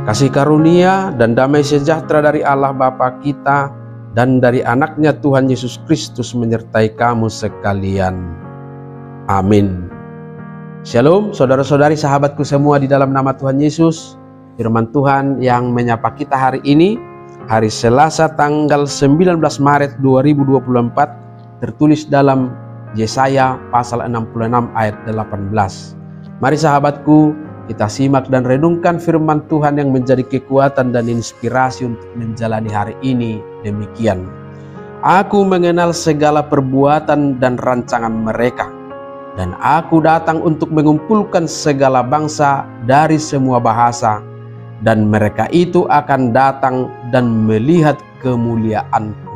Kasih karunia dan damai sejahtera dari Allah Bapa kita dan dari anaknya Tuhan Yesus Kristus menyertai kamu sekalian. Amin. Shalom saudara-saudari sahabatku semua di dalam nama Tuhan Yesus. Firman Tuhan yang menyapa kita hari ini, hari Selasa tanggal 19 Maret 2024, tertulis dalam Yesaya pasal 66 ayat 18. Mari sahabatku, kita simak dan renungkan firman Tuhan yang menjadi kekuatan dan inspirasi untuk menjalani hari ini. Demikian. Aku mengenal segala perbuatan dan rancangan mereka, dan aku datang untuk mengumpulkan segala bangsa dari semua bahasa, dan mereka itu akan datang dan melihat kemuliaanku.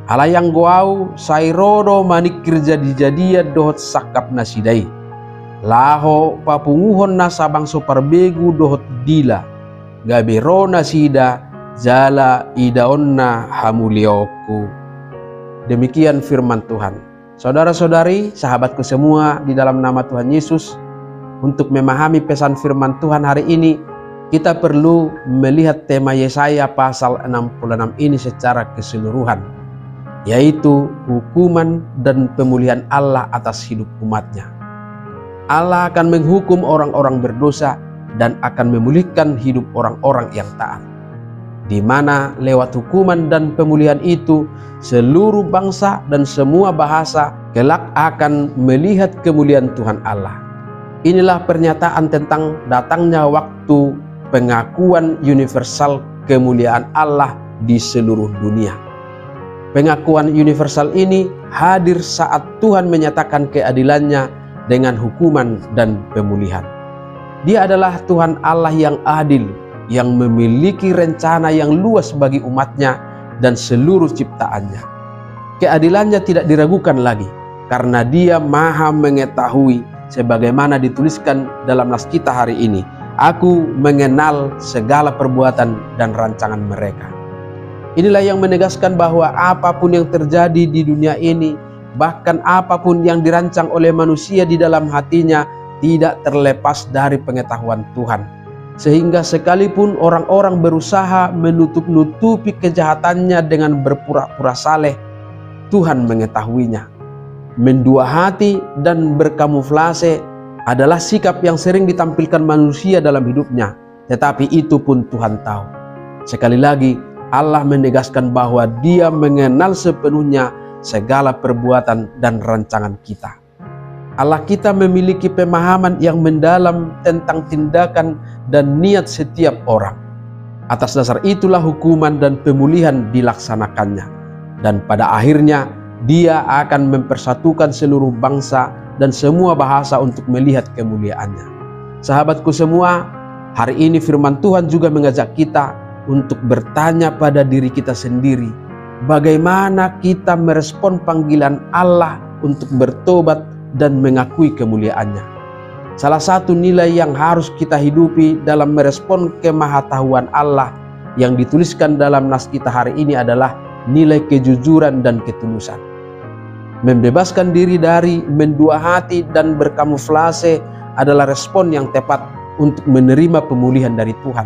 Allah yang goau sairodo manikir jadi-jadia dohot sakap nasidai. Laho papunguhon na sabang soparbegu dohot dila, gabero na sida jala idaon na hamulioku. Demikian firman Tuhan. Saudara-saudari, sahabatku semua di dalam nama Tuhan Yesus, untuk memahami pesan firman Tuhan hari ini, kita perlu melihat tema Yesaya pasal 66 ini secara keseluruhan, yaitu hukuman dan pemulihan Allah atas hidup umatnya. Allah akan menghukum orang-orang berdosa dan akan memulihkan hidup orang-orang yang taat, di mana lewat hukuman dan pemulihan itu seluruh bangsa dan semua bahasa kelak akan melihat kemuliaan Tuhan Allah. Inilah pernyataan tentang datangnya waktu pengakuan universal kemuliaan Allah di seluruh dunia. Pengakuan universal ini hadir saat Tuhan menyatakan keadilannya dengan hukuman dan pemulihan. Dia adalah Tuhan Allah yang adil, yang memiliki rencana yang luas bagi umatnya dan seluruh ciptaannya. Keadilannya tidak diragukan lagi, karena Dia maha mengetahui, sebagaimana dituliskan dalam nas kita hari ini. Aku mengenal segala perbuatan dan rancangan mereka. Inilah yang menegaskan bahwa apapun yang terjadi di dunia ini, bahkan apapun yang dirancang oleh manusia di dalam hatinya, tidak terlepas dari pengetahuan Tuhan. Sehingga sekalipun orang-orang berusaha menutup-nutupi kejahatannya dengan berpura-pura saleh, Tuhan mengetahuinya. Mendua hati dan berkamuflase adalah sikap yang sering ditampilkan manusia dalam hidupnya, tetapi itu pun Tuhan tahu. Sekali lagi, Allah menegaskan bahwa Dia mengenal sepenuhnya segala perbuatan dan rancangan kita. Allah kita memiliki pemahaman yang mendalam tentang tindakan dan niat setiap orang. Atas dasar itulah hukuman dan pemulihan dilaksanakannya. Dan pada akhirnya Dia akan mempersatukan seluruh bangsa dan semua bahasa untuk melihat kemuliaannya. Sahabatku semua, hari ini firman Tuhan juga mengajak kita untuk bertanya pada diri kita sendiri, bagaimana kita merespon panggilan Allah untuk bertobat dan mengakui kemuliaannya. Salah satu nilai yang harus kita hidupi dalam merespon kemahatauan Allah yang dituliskan dalam nas kita hari ini adalah nilai kejujuran dan ketulusan. Membebaskan diri dari mendua hati dan berkamuflase adalah respon yang tepat untuk menerima pemulihan dari Tuhan.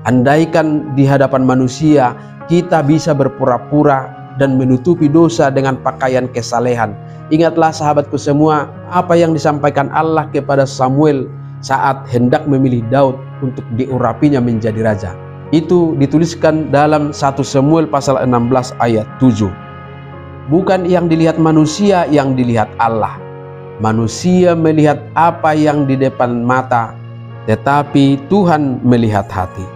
Andaikan di hadapan manusia kita bisa berpura-pura dan menutupi dosa dengan pakaian kesalehan. Ingatlah sahabatku semua, apa yang disampaikan Allah kepada Samuel saat hendak memilih Daud untuk diurapinya menjadi raja. Itu dituliskan dalam 1 Samuel pasal 16 ayat 7. Bukan yang dilihat manusia yang dilihat Allah. Manusia melihat apa yang di depan mata, tetapi Tuhan melihat hati.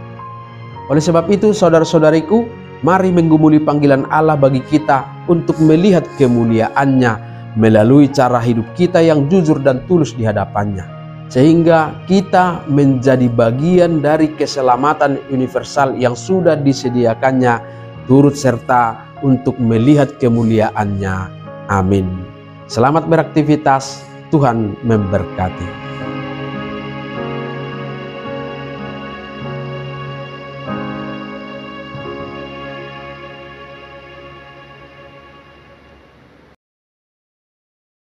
Oleh sebab itu, saudara-saudariku, mari menggumuli panggilan Allah bagi kita untuk melihat kemuliaannya melalui cara hidup kita yang jujur dan tulus di hadapannya, sehingga kita menjadi bagian dari keselamatan universal yang sudah disediakannya, turut serta untuk melihat kemuliaannya. Amin. Selamat beraktivitas, Tuhan memberkati.